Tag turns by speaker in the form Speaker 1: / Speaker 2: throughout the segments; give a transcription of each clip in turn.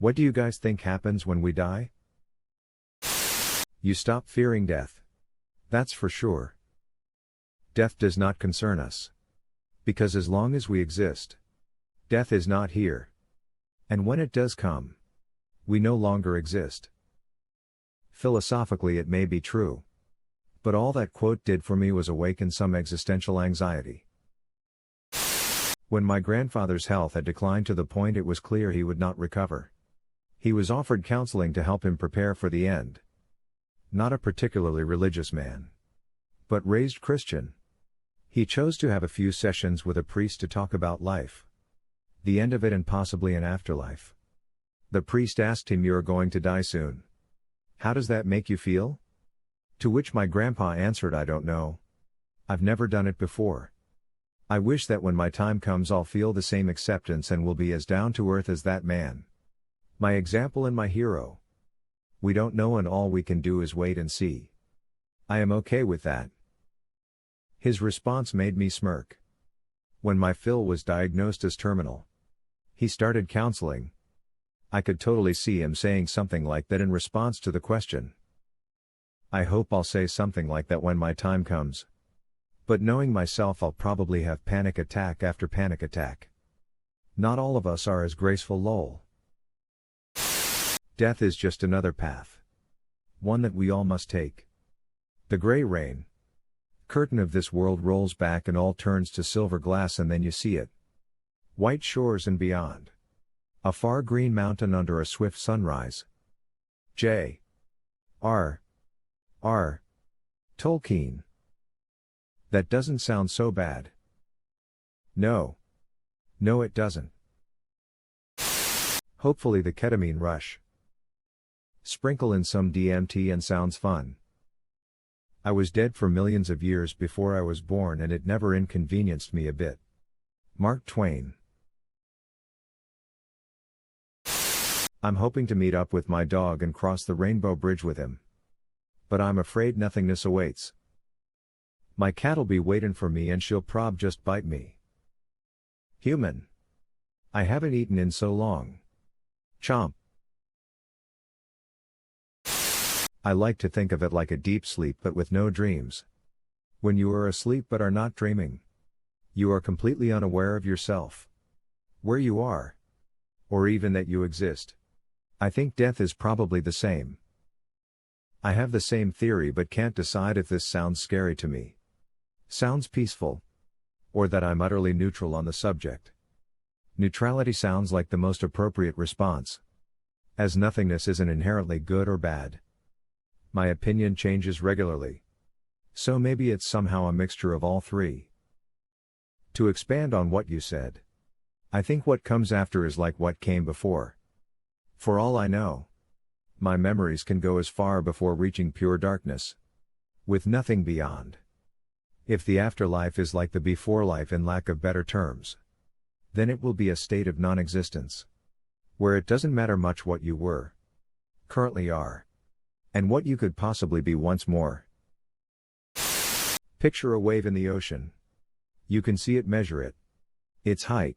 Speaker 1: What do you guys think happens when we die? You stop fearing death. That's for sure. Death does not concern us. Because as long as we exist, death is not here. And when it does come, we no longer exist. Philosophically, it may be true. But all that quote did for me was awaken some existential anxiety. When my grandfather's health had declined to the point it was clear he would not recover, he was offered counseling to help him prepare for the end. Not a particularly religious man, but raised Christian. He chose to have a few sessions with a priest to talk about life, the end of it, and possibly an afterlife. The priest asked him, "You are going to die soon. How does that make you feel?" To which my grandpa answered, "I don't know. I've never done it before. I wish that when my time comes I'll feel the same acceptance and will be as down to earth as that man. My example and my hero. We don't know, and all we can do is wait and see. I am okay with that." His response made me smirk. When my Phil was diagnosed as terminal, he started counseling. I could totally see him saying something like that in response to the question. I hope I'll say something like that when my time comes. But knowing myself, I'll probably have panic attack after panic attack. Not all of us are as graceful, lol. Death is just another path. One that we all must take. The gray rain curtain of this world rolls back and all turns to silver glass, and then you see it. White shores and beyond. A far green mountain under a swift sunrise. J. R. R. Tolkien. That doesn't sound so bad. No. No, it doesn't. Hopefully the ketamine rush. Sprinkle in some DMT and sounds fun. I was dead for millions of years before I was born, and it never inconvenienced me a bit. Mark Twain. I'm hoping to meet up with my dog and cross the Rainbow Bridge with him. But I'm afraid nothingness awaits. My cat'll be waitin' for me and she'll prob just bite me. Human. I haven't eaten in so long. Chomp. I like to think of it like a deep sleep but with no dreams. When you are asleep but are not dreaming, you are completely unaware of yourself, where you are, or even that you exist. I think death is probably the same. I have the same theory but can't decide if this sounds scary to me, sounds peaceful, or that I'm utterly neutral on the subject. Neutrality sounds like the most appropriate response, as nothingness isn't inherently good or bad. My opinion changes regularly. So maybe it's somehow a mixture of all three. To expand on what you said, I think what comes after is like what came before. For all I know, my memories can go as far before reaching pure darkness, with nothing beyond. If the afterlife is like the before life in lack of better terms, then it will be a state of non-existence, where it doesn't matter much what you were, currently are, and what you could possibly be once more. Picture a wave in the ocean. You can see it, measure it. Its height.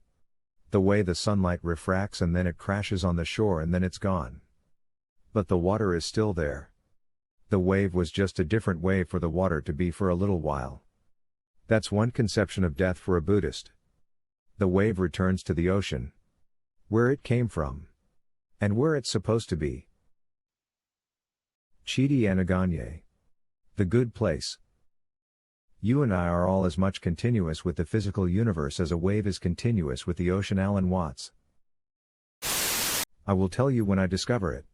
Speaker 1: The way the sunlight refracts, and then it crashes on the shore and then it's gone. But the water is still there. The wave was just a different way for the water to be for a little while. That's one conception of death for a Buddhist. The wave returns to the ocean, where it came from, and where it's supposed to be. Chidi Anaganye. The Good Place. You and I are all as much continuous with the physical universe as a wave is continuous with the ocean. Alan Watts. I will tell you when I discover it.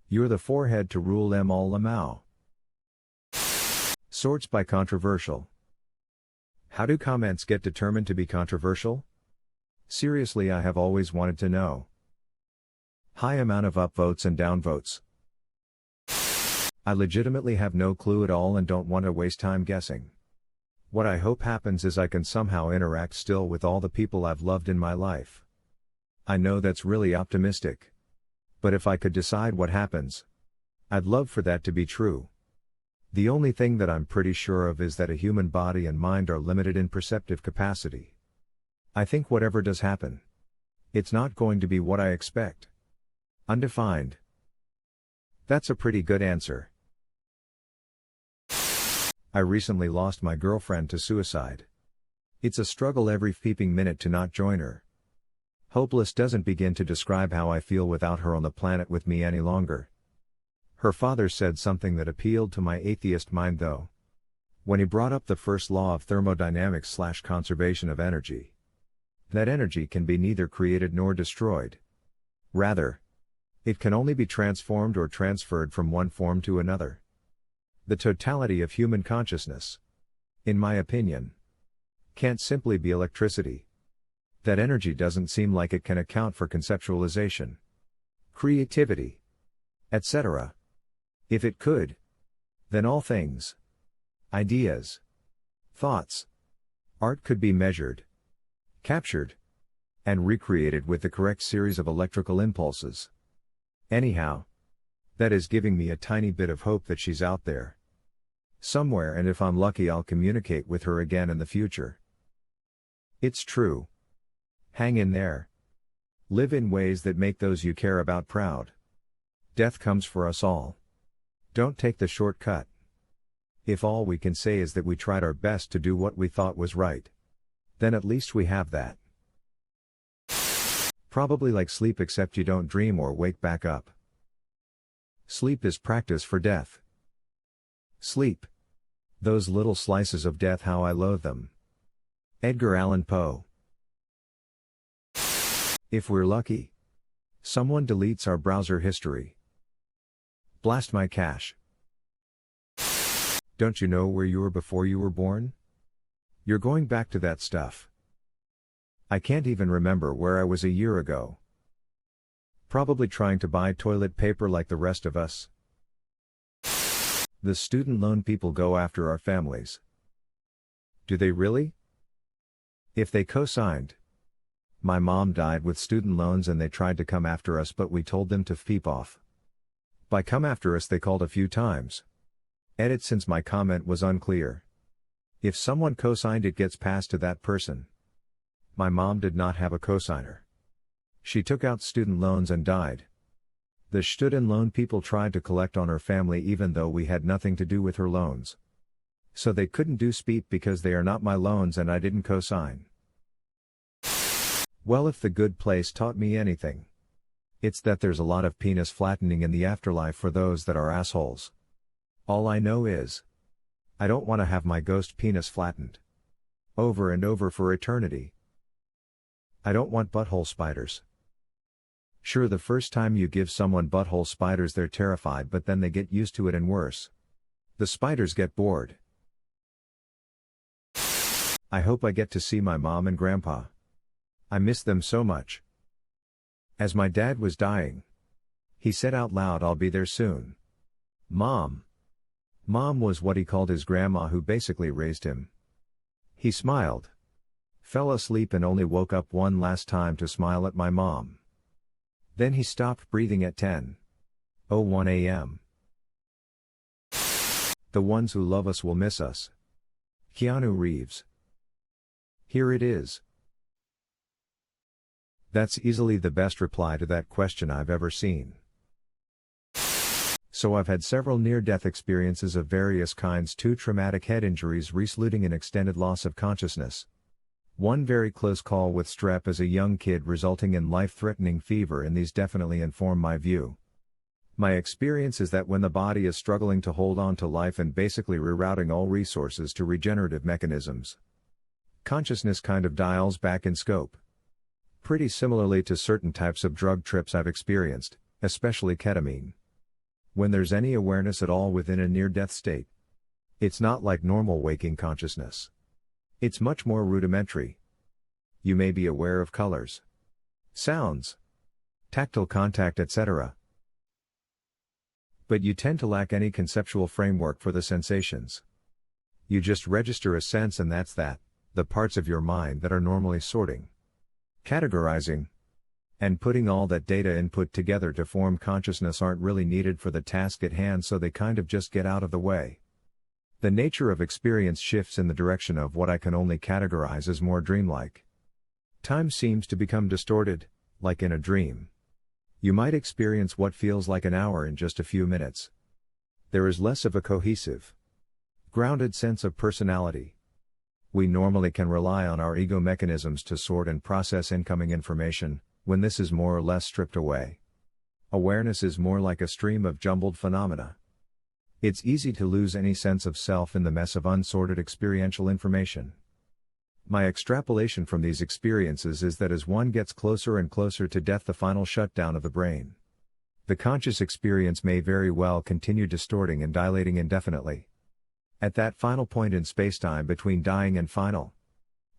Speaker 1: You're the forehead to rule them all. Lamau. Sorts by controversial. How do comments get determined to be controversial? Seriously, I have always wanted to know. High amount of upvotes and downvotes. I legitimately have no clue at all and don't want to waste time guessing. What I hope happens is I can somehow interact still with all the people I've loved in my life. I know that's really optimistic. But if I could decide what happens, I'd love for that to be true. The only thing that I'm pretty sure of is that a human body and mind are limited in perceptive capacity. I think whatever does happen, it's not going to be what I expect. Undefined. That's a pretty good answer. I recently lost my girlfriend to suicide. It's a struggle every peeping minute to not join her. Hopeless doesn't begin to describe how I feel without her on the planet with me any longer. Her father said something that appealed to my atheist mind though. When he brought up the first law of thermodynamics/conservation of energy. That energy can be neither created nor destroyed. Rather, it can only be transformed or transferred from one form to another. The totality of human consciousness, in my opinion, can't simply be electricity. That energy doesn't seem like it can account for conceptualization, creativity, etc. If it could, then all things, ideas, thoughts, art could be measured, captured, and recreated with the correct series of electrical impulses. Anyhow, that is giving me a tiny bit of hope that she's out there somewhere, and if I'm lucky I'll communicate with her again in the future. It's true. Hang in there. Live in ways that make those you care about proud. Death comes for us all. Don't take the shortcut. If all we can say is that we tried our best to do what we thought was right, then at least we have that. Probably like sleep, except you don't dream or wake back up. Sleep is practice for death. Sleep. Those little slices of death, how I loathe them. Edgar Allan Poe. If we're lucky, someone deletes our browser history. Blast my cache. Don't you know where you were before you were born? You're going back to that stuff. I can't even remember where I was a year ago. Probably trying to buy toilet paper like the rest of us. The student loan people go after our families. Do they really? If they co-signed. My mom died with student loans and they tried to come after us, but we told them to peep off. By come after us they called a few times. Edit, since my comment was unclear. If someone co-signed, it gets passed to that person. My mom did not have a cosigner. She took out student loans and died. The student loan people tried to collect on her family even though we had nothing to do with her loans. So they couldn't do speep because they are not my loans and I didn't co-sign. Well, if the good place taught me anything, it's that there's a lot of penis flattening in the afterlife for those that are assholes. All I know is, I don't want to have my ghost penis flattened over and over for eternity. I don't want butthole spiders. Sure, the first time you give someone butthole spiders they're terrified, but then they get used to it and worse. The spiders get bored. I hope I get to see my mom and grandpa. I miss them so much. As my dad was dying, he said out loud, "I'll be there soon." Mom. Mom was what he called his grandma, who basically raised him. He smiled, fell asleep, and only woke up one last time to smile at my mom. Then he stopped breathing at 10:01 a.m. The ones who love us will miss us. Keanu Reeves. Here it is. That's easily the best reply to that question I've ever seen. So I've had several near-death experiences of various kinds: 2 traumatic head injuries resulting in extended loss of consciousness. 1 very close call with strep as a young kid resulting in life-threatening fever, and these definitely inform my view. My experience is that when the body is struggling to hold on to life and basically rerouting all resources to regenerative mechanisms, consciousness kind of dials back in scope. Pretty similarly to certain types of drug trips I've experienced, especially ketamine. When there's any awareness at all within a near-death state, it's not like normal waking consciousness. It's much more rudimentary. You may be aware of colors, sounds, tactile contact, etc. But you tend to lack any conceptual framework for the sensations. You just register a sense, and that's that. The parts of your mind that are normally sorting, categorizing, and putting all that data input together to form consciousness aren't really needed for the task at hand, so they kind of just get out of the way. The nature of experience shifts in the direction of what I can only categorize as more dreamlike. Time seems to become distorted, like in a dream. You might experience what feels like an hour in just a few minutes. There is less of a cohesive, grounded sense of personality. We normally can rely on our ego mechanisms to sort and process incoming information, when this is more or less stripped away. Awareness is more like a stream of jumbled phenomena. It's easy to lose any sense of self in the mess of unsorted experiential information. My extrapolation from these experiences is that as one gets closer and closer to death, the final shutdown of the brain, the conscious experience may very well continue distorting and dilating indefinitely. At that final point in spacetime between dying and final,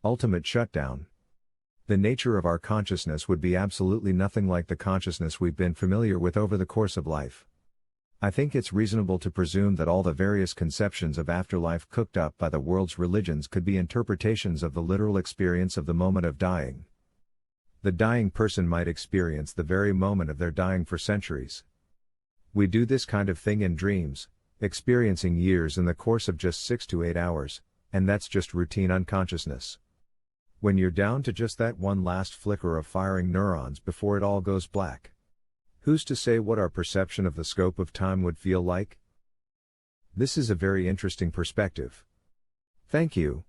Speaker 1: ultimate shutdown, the nature of our consciousness would be absolutely nothing like the consciousness we've been familiar with over the course of life. I think it's reasonable to presume that all the various conceptions of afterlife cooked up by the world's religions could be interpretations of the literal experience of the moment of dying. The dying person might experience the very moment of their dying for centuries. We do this kind of thing in dreams, experiencing years in the course of just 6 to 8 hours, and that's just routine unconsciousness. When you're down to just that one last flicker of firing neurons before it all goes black, who's to say what our perception of the scope of time would feel like? This is a very interesting perspective. Thank you.